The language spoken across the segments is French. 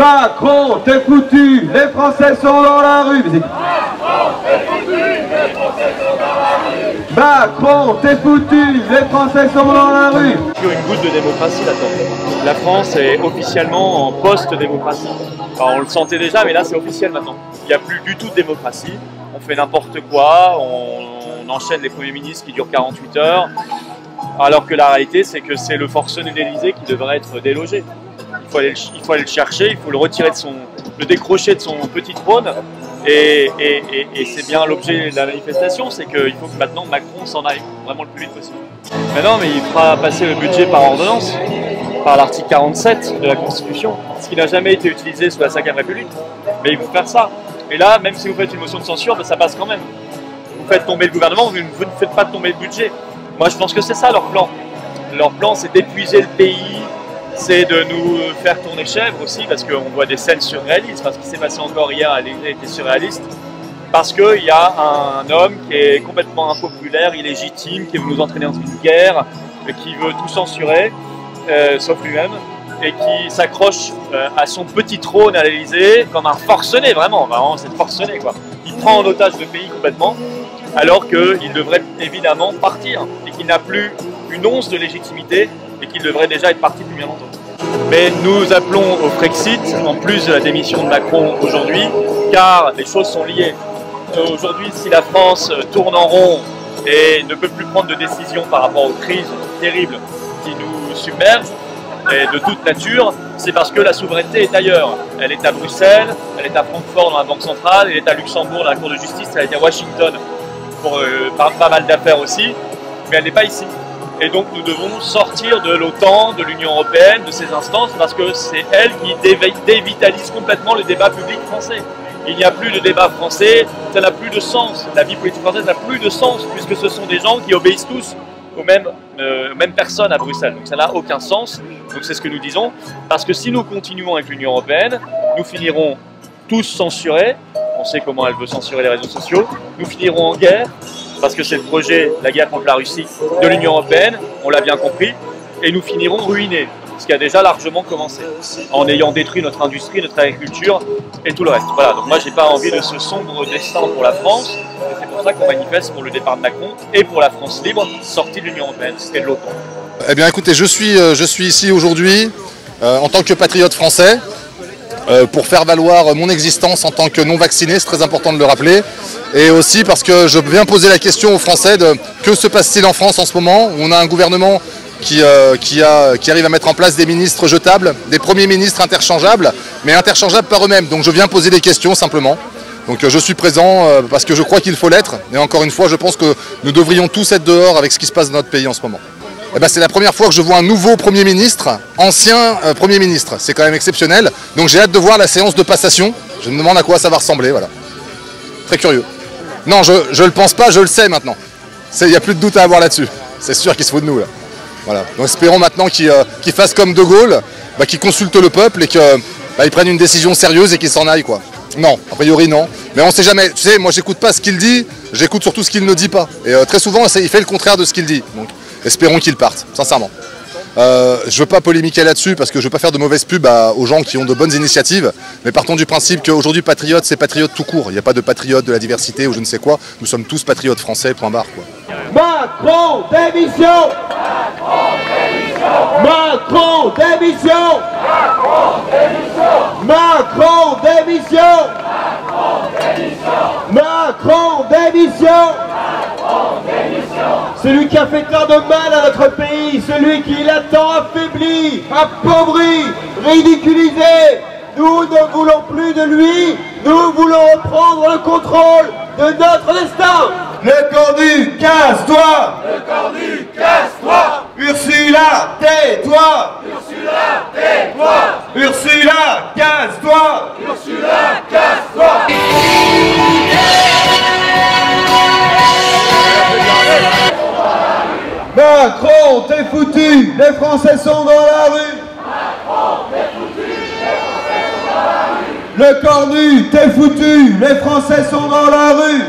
Macron, t'es foutu, les Français sont dans la rue. Macron, t'es foutu, les Français sont dans la rue. Il y a une goutte de démocratie là-dedans. La France est officiellement en post-démocratie. Enfin, on le sentait déjà, mais là c'est officiel maintenant. Il n'y a plus du tout de démocratie. On fait n'importe quoi, on enchaîne les premiers ministres qui durent 48 heures, alors que la réalité c'est que c'est le forcené de l'Élysée qui devrait être délogé. Il faut aller le chercher, il faut le retirer le décrocher de son petit trône. Et c'est bien l'objet de la manifestation, c'est qu'il faut que maintenant Macron s'en aille vraiment le plus vite possible. Mais non, mais il fera passer le budget par ordonnance, par l'article 47 de la Constitution, ce qui n'a jamais été utilisé sous la 5e République. Mais ils vont faire ça. Et là, même si vous faites une motion de censure, ben ça passe quand même. Vous faites tomber le gouvernement, vous ne faites pas tomber le budget. Moi, je pense que c'est ça leur plan. Leur plan, c'est d'épuiser le pays, c'est de nous faire tourner chèvre aussi, parce qu'on voit des scènes surréalistes. Parce qu'il s'est passé encore hier à l'Élysée était surréaliste. Parce qu'il y a un homme qui est complètement impopulaire, illégitime, qui veut nous entraîner dans une guerre, qui veut tout censurer, sauf lui-même, et qui s'accroche à son petit trône à l'Élysée comme un forcené, vraiment c'est forcené quoi. Il prend en otage le pays complètement, alors qu'il devrait évidemment partir, et qu'il n'a plus une once de légitimité, et qu'il devrait déjà être parti depuis bien longtemps. Mais nous appelons au Frexit, en plus de la démission de Macron aujourd'hui, car les choses sont liées. Aujourd'hui, si la France tourne en rond et ne peut plus prendre de décisions par rapport aux crises terribles qui nous submergent, et de toute nature, c'est parce que la souveraineté est ailleurs. Elle est à Bruxelles, elle est à Francfort dans la Banque centrale, elle est à Luxembourg dans la Cour de justice, elle est à Washington pour pas mal d'affaires aussi, mais elle n'est pas ici. Et donc nous devons sortir de l'OTAN, de l'Union européenne, de ces instances, parce que c'est elles qui dévitalisent complètement le débat public français. Il n'y a plus de débat français, ça n'a plus de sens. La vie politique française n'a plus de sens, puisque ce sont des gens qui obéissent tous aux mêmes personnes à Bruxelles. Donc ça n'a aucun sens. Donc c'est ce que nous disons. Parce que si nous continuons avec l'Union européenne, nous finirons tous censurés. On sait comment elle veut censurer les réseaux sociaux. Nous finirons en guerre, parce que c'est le projet, la guerre contre la Russie, de l'Union européenne. On l'a bien compris. Et nous finirons ruinés, ce qui a déjà largement commencé, en ayant détruit notre industrie, notre agriculture et tout le reste. Voilà, donc moi j'ai pas envie de ce sombre destin pour la France, et c'est pour ça qu'on manifeste pour le départ de Macron et pour la France libre, sortie de l'Union européenne et de l'OTAN. Eh bien écoutez, je suis ici aujourd'hui en tant que patriote français, pour faire valoir mon existence en tant que non vacciné, c'est très important de le rappeler, et aussi parce que je viens poser la question aux Français de que se passe-t-il en France en ce moment, où on a un gouvernement qui arrive à mettre en place des ministres jetables, des premiers ministres interchangeables, mais interchangeables par eux-mêmes. Donc je viens poser des questions simplement. Donc je suis présent parce que je crois qu'il faut l'être. Et encore une fois, je pense que nous devrions tous être dehors avec ce qui se passe dans notre pays en ce moment. Eh ben, c'est la première fois que je vois un nouveau Premier ministre, ancien Premier ministre. C'est quand même exceptionnel. Donc j'ai hâte de voir la séance de passation. Je me demande à quoi ça va ressembler. Voilà. Très curieux. Non, je ne le pense pas, je le sais maintenant. Il n'y a plus de doute à avoir là-dessus. C'est sûr qu'il se fout de nous là. Voilà. Donc espérons maintenant qu'il fasse comme De Gaulle, qu'il consulte le peuple et qu'il prenne une décision sérieuse et qu'il s'en aille quoi. Non, a priori non. Mais on ne sait jamais. Tu sais, moi j'écoute pas ce qu'il dit, j'écoute surtout ce qu'il ne dit pas. Et très souvent il fait le contraire de ce qu'il dit. Donc espérons qu'il parte, sincèrement. Je ne veux pas polémiquer là-dessus parce que je ne veux pas faire de mauvaise pub aux gens qui ont de bonnes initiatives. Mais partons du principe qu'aujourd'hui patriote c'est patriote tout court. Il n'y a pas de patriote de la diversité ou je ne sais quoi. Nous sommes tous patriotes français, point barre quoi. Macron, démission! Macron, démission! Macron, démission! Macron, démission! Celui qui a fait tant de mal à notre pays, celui qui l'a tant affaibli, appauvri, ridiculisé. Nous ne voulons plus de lui, nous voulons reprendre le contrôle de notre destin. Le Cornu, casse-toi! Le Cornu, casse-toi! Ursula, tais-toi! Ursula, tais-toi! Ursula, casse-toi! Ursula, casse-toi! Macron, t'es foutu! Les Français sont dans la rue! Macron, t'es foutu! Les Français sont dans la rue! Le Cornu, t'es foutu! Les Français sont dans la rue!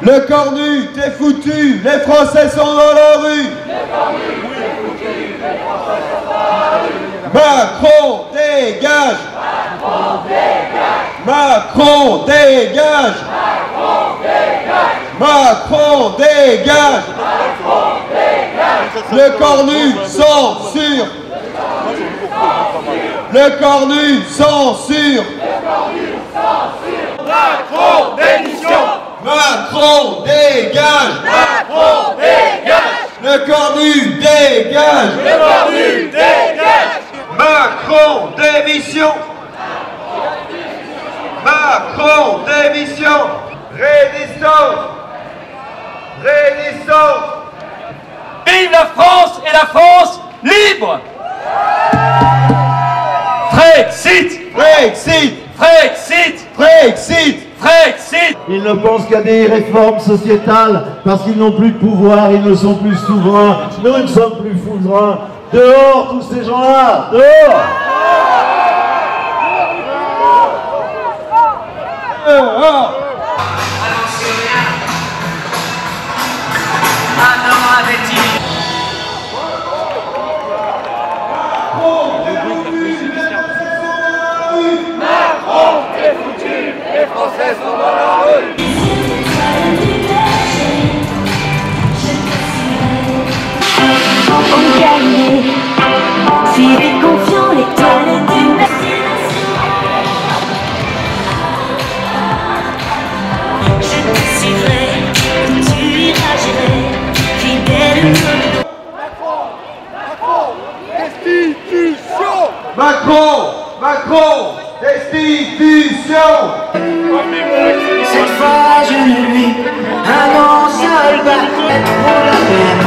Le Cornu, t'es foutu, les Français sont dans la rue. Le Cornu, t'es foutu, les Français sont dans la rue. Macron dégage. Macron dégage. Macron dégage. Le cornu censure. Le cornu censure. Macron démission. Macron dégage. Macron dégage. Le cornu dégage. Le cornu dégage. Macron démission. Macron démission. Résistance. Résistance. Vive la France et la France libre. Frexit. Frexit. Frexit. Frexit. Frexit. Ils ne pensent qu'à des réformes sociétales parce qu'ils n'ont plus de pouvoir, ils ne sont plus souverains. Nous ne sommes plus souverains. Dehors, tous ces gens-là, dehors. Macron est foutu. Les Français sont dans la rue. On gagne. S'il est confiant, l'étoile du matin. Je te suivrai, tu iras, j'irai, fidèle comme Macron. Macron. Destitution. cette fois je ne lui annonce pas être pour la même.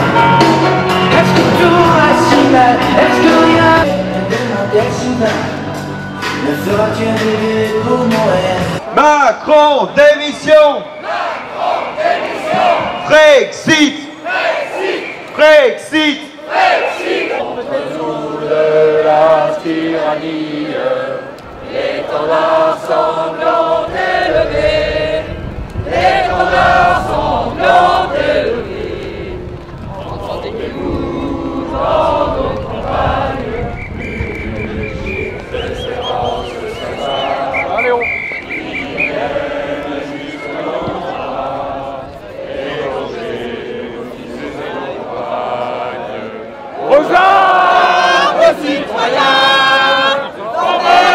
Est-ce que tout va si mal? Est-ce que rien de mon soudain ne fera-tu rêver pour mourir? Macron démission. Macron démission. Frexit. Frexit. Frexit. Frexit. Contre-nous de la tyrannie, l'étendard sanglant élevé, l'étendard sanglant élevé. Entendez-vous dans nos campagnes, l'espérance s'éteint. Allez, aux armes, citoyens, tombez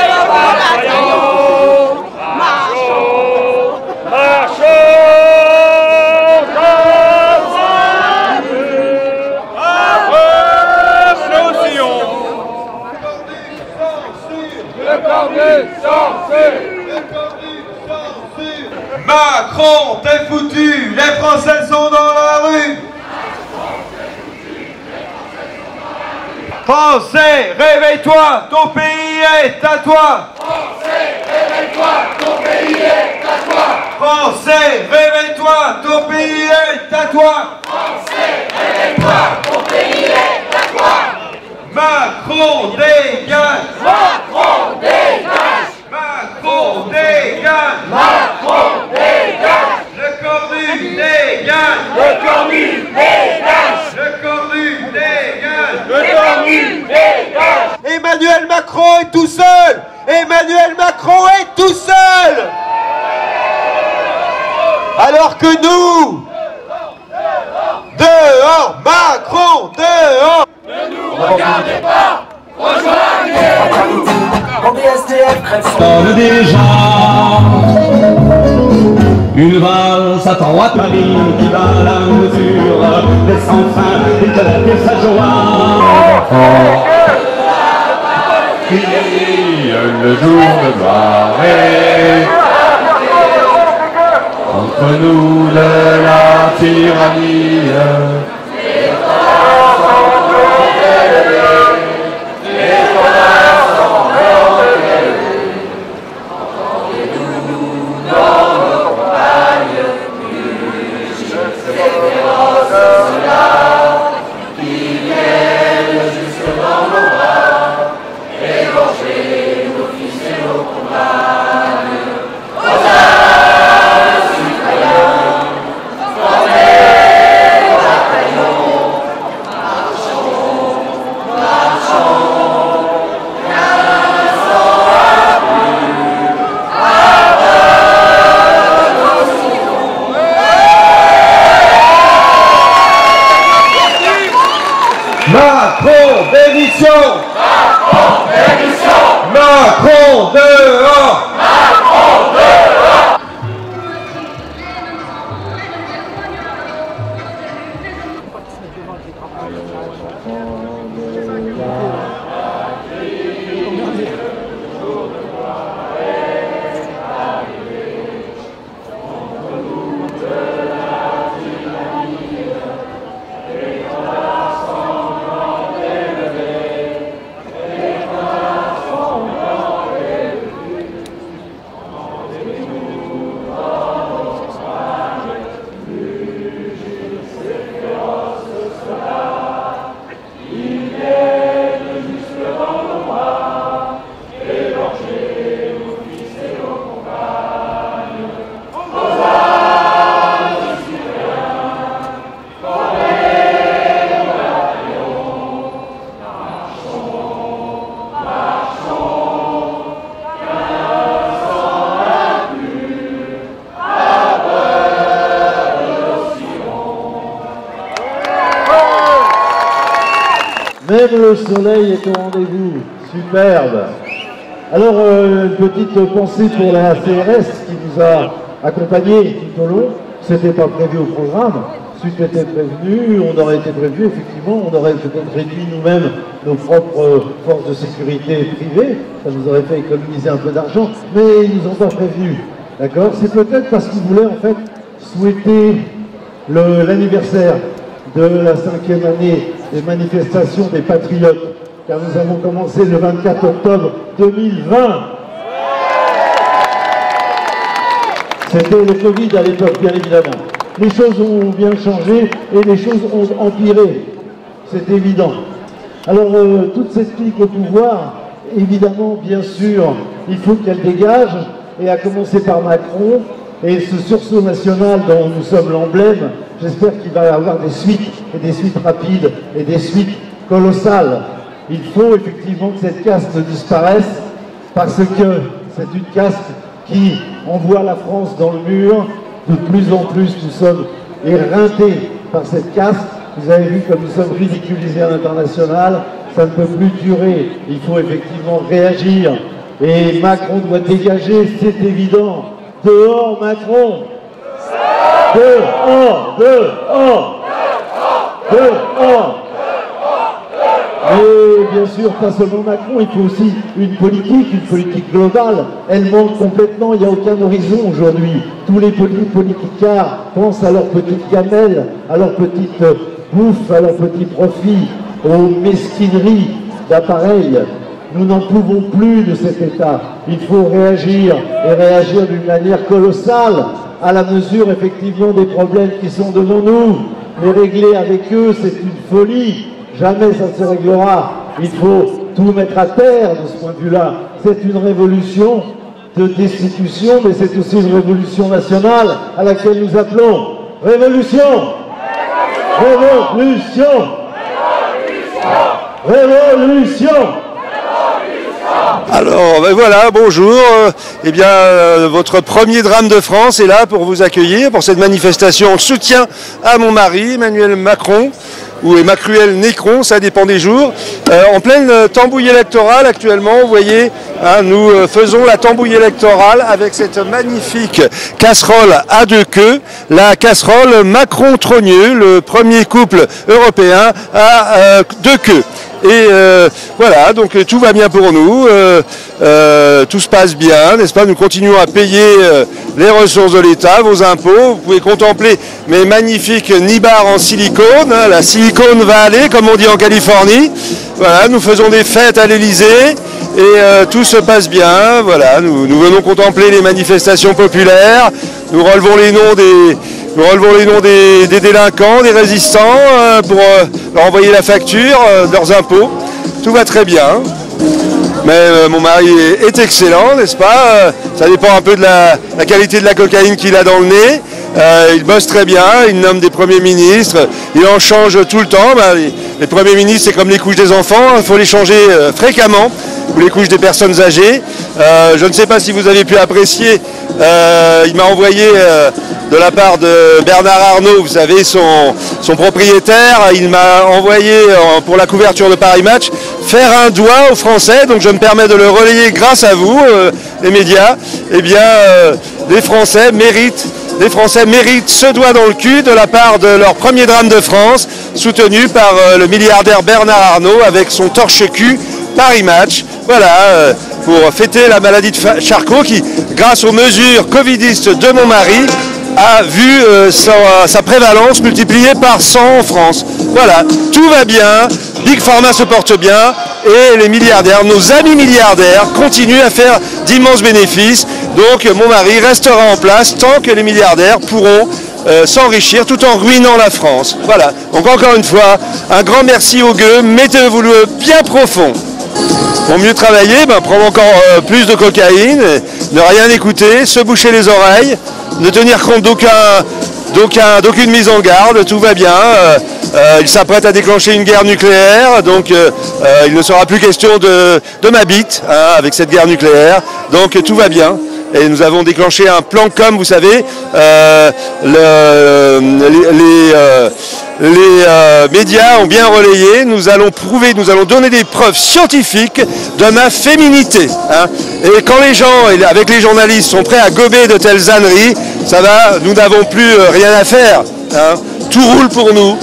le bataillon, marchons, marchons, comme nos sillons. Le cornu censure. Macron, t'es foutu. Les Français sont dans la rue. Français, réveille-toi, ton pays est à toi. Français, réveille-toi, ton pays est à toi. Français, réveille-toi, ton pays est à toi. Français, réveille-toi, ton pays est à toi. Macron dégage. Macron dégage. Macron dégage. Macron dégage. Le cornu dégage. Le cornu dégage. Le cornu dégage. Le cornu dégage. Emmanuel Macron est tout seul. Emmanuel Macron est tout seul. Alors que nous, dehors, Macron, dehors. Ne nous regardez pas. Rejoignez. Sonne déjà une valse à trois Paris qui bat la mesure des sans fin et de sa joie. Le jour de marée entre nous de la tyrannie. Marchons, Macron, démission. Macron, démission. Macron, dehors. Macron, dehors. Même le soleil est au rendez-vous, superbe. Alors, une petite pensée pour la CRS qui nous a accompagnés tout au long. C'était pas prévu au programme, c'eût été prévenu, on aurait été prévu, effectivement, on aurait peut-être réduit nous-mêmes nos propres forces de sécurité privées, ça nous aurait fait économiser un peu d'argent, mais ils nous ont pas prévenus, d'accord? C'est peut-être parce qu'ils voulaient en fait souhaiter l'anniversaire de la 5e année des manifestations des Patriotes, car nous avons commencé le 24 octobre 2020. C'était le Covid à l'époque, bien évidemment. Les choses ont bien changé et les choses ont empiré, c'est évident. Alors, toute cette clique au pouvoir, évidemment, bien sûr, il faut qu'elle dégage, et à commencer par Macron, et ce sursaut national dont nous sommes l'emblème, j'espère qu'il va y avoir des suites, et des suites rapides, et des suites colossales. Il faut effectivement que cette caste disparaisse, parce que c'est une caste qui envoie la France dans le mur. De plus en plus, nous sommes éreintés par cette caste. Vous avez vu comme nous sommes ridiculisés à l'international. Ça ne peut plus durer. Il faut effectivement réagir. Et Macron doit dégager, c'est évident. Dehors Macron! Dehors! Dehors! Dehors! Mais bien sûr, pas seulement Macron, il faut aussi une politique globale. Elle manque complètement, il n'y a aucun horizon aujourd'hui. Tous les politicards pensent à leur petite gamelle, à leur petite bouffe, à leur petit profit, aux mesquineries d'appareils. Nous n'en pouvons plus de cet état. Il faut réagir, et réagir d'une manière colossale, à la mesure effectivement des problèmes qui sont devant nous. Les régler avec eux, c'est une folie. Jamais ça ne se réglera. Il faut tout mettre à terre de ce point de vue-là. C'est une révolution de destitution, mais c'est aussi une révolution nationale à laquelle nous appelons révolution. Révolution. Révolution. Alors, ben voilà, bonjour. Eh bien, votre premier drame de France est là pour vous accueillir pour cette manifestation en soutien à mon mari, Emmanuel Macron, ou Macruel Nécron, ça dépend des jours. En pleine tambouille électorale actuellement, vous voyez, hein, nous faisons la tambouille électorale avec cette magnifique casserole à deux queues, la casserole Macron-Trogneux, le premier couple européen à deux queues. Et voilà, donc tout va bien pour nous, tout se passe bien, n'est-ce pas? Nous continuons à payer les ressources de l'État, vos impôts. Vous pouvez contempler mes magnifiques nibards en silicone. La silicone va aller, comme on dit en Californie. Voilà, nous faisons des fêtes à l'Élysée et tout se passe bien. Voilà, nous venons contempler les manifestations populaires. Nous relevons les noms des délinquants, des résistants, pour leur envoyer la facture de leurs impôts. Tout va très bien. Mais mon mari est excellent, n'est-ce pas? Ça dépend un peu de la qualité de la cocaïne qu'il a dans le nez. Il bosse très bien, il nomme des premiers ministres, il en change tout le temps. Les premiers ministres, c'est comme les couches des enfants, il faut les changer fréquemment, ou les couches des personnes âgées. Je ne sais pas si vous avez pu apprécier, il m'a envoyé de la part de Bernard Arnault, vous savez, son propriétaire, il m'a envoyé pour la couverture de Paris Match faire un doigt aux Français, donc je me permets de le relayer grâce à vous, les médias. Eh bien, les Français méritent ce doigt dans le cul de la part de leur premier drame de France, soutenu par le milliardaire Bernard Arnault avec son torche-cul Paris Match. Voilà, pour fêter la maladie de Charcot qui, grâce aux mesures covidistes de mon mari, a vu sa prévalence multipliée par 100 en France. Voilà, tout va bien, Big Pharma se porte bien et les milliardaires, nos amis milliardaires, continuent à faire d'immenses bénéfices. Donc mon mari restera en place tant que les milliardaires pourront s'enrichir tout en ruinant la France. Voilà, donc encore une fois, un grand merci aux gueux, mettez-vous-le bien profond. Pour mieux travailler, prendre encore plus de cocaïne, ne rien écouter, se boucher les oreilles, ne tenir compte d'aucune mise en garde, tout va bien. Il s'apprête à déclencher une guerre nucléaire, donc il ne sera plus question de ma bite avec cette guerre nucléaire, donc tout va bien. Et nous avons déclenché un plan com, vous savez, les médias ont bien relayé, nous allons donner des preuves scientifiques de ma féminité. Et quand les gens, avec les journalistes, sont prêts à gober de telles âneries, ça va, nous n'avons plus rien à faire. Tout roule pour nous.